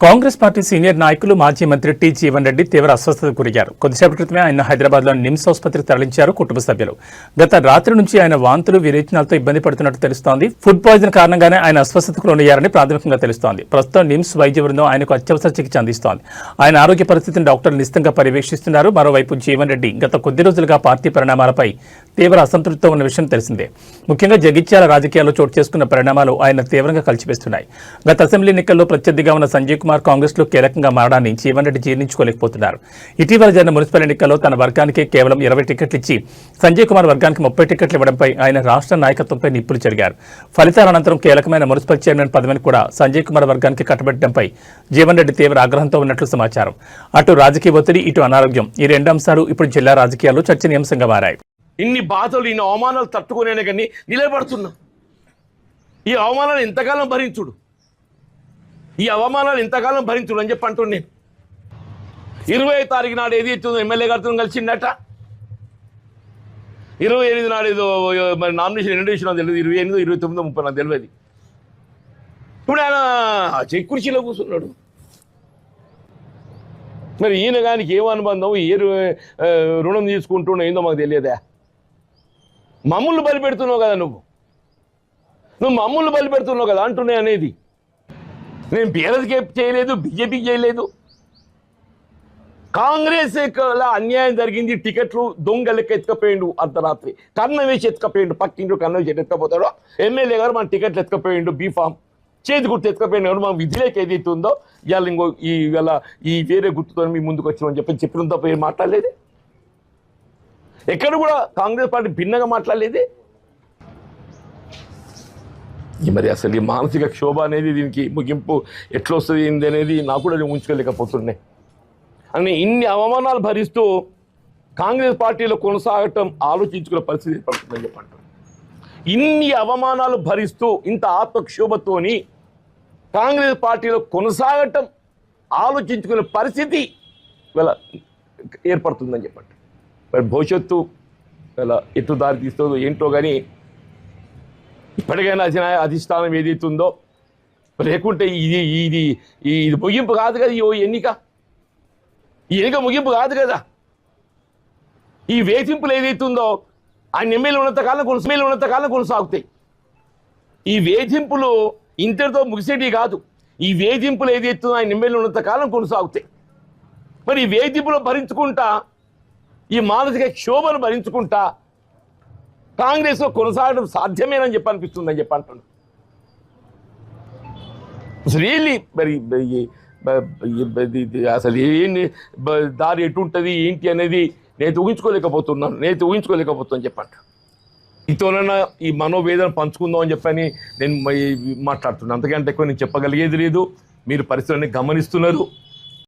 Congress party senior నాయకులు మాజీ మంత్రి టి జీవన్ రెడ్డి తీవ్ర అస్వస్థతకు గురయ్యారు. కొద్దిసేపటి క్రితమే ఆయన హైదరాబాద్లోని నిమ్స్ ఆసుపత్రికి తరలించారు కుటుంబ సభ్యులు. గత రాత్రి నుంచి ఆయన వాంతులు విరేచనాలతో ఇబ్బంది పడుతున్నట్టు తెలుస్తోంది. ఫుడ్ పాయిజన్ కారణంగానే ఆయన అస్వస్థతకు లోనయ్యారని ప్రాథమికంగా తెలుస్తోంది. ప్రస్తుతం నిమ్స్ వైద్య బృందం ఆయనకు అత్యవసర చికిత్స అందిస్తోంది. ఆయన ఆరోగ్య పరిస్థితిని డాక్టర్లు నిశితంగా పర్యవేక్షిస్తున్నారు. మరోవైపు జీవన్ రెడ్డి గత కొద్ది రోజులుగా పార్టీ పరిణామాలపై తీవ్ర అసంతృప్తితో ఉన్న విషయం తెలిసిందే. ముఖ్యంగా జగిత్యాల రాజకీయాల్లో చోటు చేసుకున్న పరిణామాలు ఆయన తీవ్రంగా కలిచివేస్తున్నాయి. గత అసెంబ్లీ ఎన్నికల్లో ప్రత్యర్థిగా ఉన్న సంజయ్ కుమార్ కాంగ్రెస్ లో కీలకంగా మారడాన్ని జీవన్ రెడ్డి జీర్ణించుకోలేకపోతున్నారు. ఇటీవల జరిగిన మున్సిపల్ ఎన్నికల్లో తన వర్గానికి కేవలం 20 టికెట్లు ఇచ్చి సంజయ్ కుమార్ వర్గానికి 30 టికెట్లు ఇవ్వడంపై ఆయన రాష్ట్ర నాయకత్వంపై నిప్పులు చెరిగారు. ఫలితాల అనంతరం కీలకమైన మున్సిపల్ చైర్మన్ పదవిని కూడా సంజయ్ కుమార్ వర్గానికి కట్టబెట్టడంపై జీవన్ రెడ్డి తీవ్ర ఆగ్రహంతో ఉన్నట్లు సమాచారం. అటు రాజకీయ ఒత్తిడి, ఇటు అనారోగ్యం, ఈ రెండు అంశాలు ఇప్పుడు జిల్లా రాజకీయాల్లో చర్చనీయాంశంగా మారాయి. ఇన్ని బాధలు, ఇన్ని అవమానాలు తట్టుకునే కానీ నిలబడుతున్నాం. ఈ అవమానాలు ఎంతకాలం భరించుడు, ఈ అవమానాలు ఎంతకాలం భరించుడు అని చెప్పి అంటున్నాను నేను. 20వ తారీఖు నాడు ఏది ఎమ్మెల్యే గారితో కలిసిందట, 28 నాడు ఏదో మరి నామినేషన్ ఇంట్రడ్యూషన్ అని తెలియదు, 28, 29, 30 నాకు తెలియదు. ఇప్పుడు ఆయన చెక్ కుర్చీలో కూర్చున్నాడు. మరి ఈయన కానీ ఏం అనుబంధం, ఏ రుణం తీసుకుంటున్నావు ఏందో మాకు తెలియదా? మమ్మల్ని బలి పెడుతున్నావు కదా, నువ్వు మమ్మల్ని బలి పెడుతున్నావు కదా అంటున్నాయి అనేది. నేను బీఆర్ఎస్కి చేయలేదు, బీజేపీకి చేయలేదు. కాంగ్రెస్ అన్యాయం జరిగింది. టికెట్లు దొంగ లెక్క ఎత్తుకపోయిండు, అర్ధరాత్రి కన్నం వేసి ఎత్తుకపోయిండు, పక్కిండు కన్నం వేసి ఎత్తుకపోతాడో ఎమ్మెల్యే గారు మన టికెట్లు ఎత్తుకపోయిండు, బీఫామ్ చేతి గుర్తు ఎత్తుకపోయిండు కాబట్టి మన విధిలోకి ఏదైతే ఉందో ఇవాళ ఇంకో ఇవాళ ఈ వేరే గుర్తుతో మీ ముందుకు వచ్చామని చెప్పిన తప్ప ఏం మాట్లాడలేదు. ఎక్కడ కూడా కాంగ్రెస్ పార్టీ భిన్నంగా మాట్లాడలేదు. మరి అసలు ఈ మానసిక క్షోభ అనేది, దీనికి ముగింపు ఎట్లా వస్తుంది ఏంది అనేది నాకు కూడా ఉంచుకోలేకపోతున్నాయి. అని ఇన్ని అవమానాలు భరిస్తూ కాంగ్రెస్ పార్టీలో కొనసాగటం ఆలోచించుకునే పరిస్థితి ఏర్పడుతుందని చెప్పంటారు. ఇన్ని అవమానాలు భరిస్తూ ఇంత ఆత్మక్షోభతోని కాంగ్రెస్ పార్టీలో కొనసాగటం ఆలోచించుకునే పరిస్థితి ఇలా ఏర్పడుతుందని చెప్పండి. మరి భవిష్యత్తు ఇలా ఎటు దారి తీస్తుందో ఏంటో కానీ ఇప్పటికైనా అధిష్టానం ఏదైతుందో, లేకుంటే ఇది ముగింపు కాదు కదా. ఈ ఎన్నిక ముగింపు కాదు కదా. ఈ వేధింపులు ఏదైతుందో ఆయన ఎమ్మెల్యే ఉన్నంతకాలం కొనసాగుతాయి. ఈ వేధింపులు ఇంతటితో ముగిసేటి కాదు. ఈ వేధింపులు ఏదైతుందో ఆయన ఎమ్మెల్యే ఉన్నంతకాలం కొనసాగుతాయి. మరి ఈ వేధింపులు భరించుకుంటా, ఈ మానసిక క్షోభను భరించుకుంటా కాంగ్రెస్లో కొనసాగడం సాధ్యమేనని చెప్పి అనిపిస్తుందని చెప్పి అంటున్నాను. రియల్లీ మరి అసలు ఏంటి దారి ఎటుంటుంది ఏంటి అనేది నేను ఊహించుకోలేకపోతున్నాను చెప్పండి. మీతోనైనా ఈ మనోవేదన పంచుకుందాం అని చెప్పని నేను మాట్లాడుతున్నాను. అంతకంటే ఎక్కువ నేను చెప్పగలిగేది లేదు. మీరు పరిస్థితులని గమనిస్తున్నారు.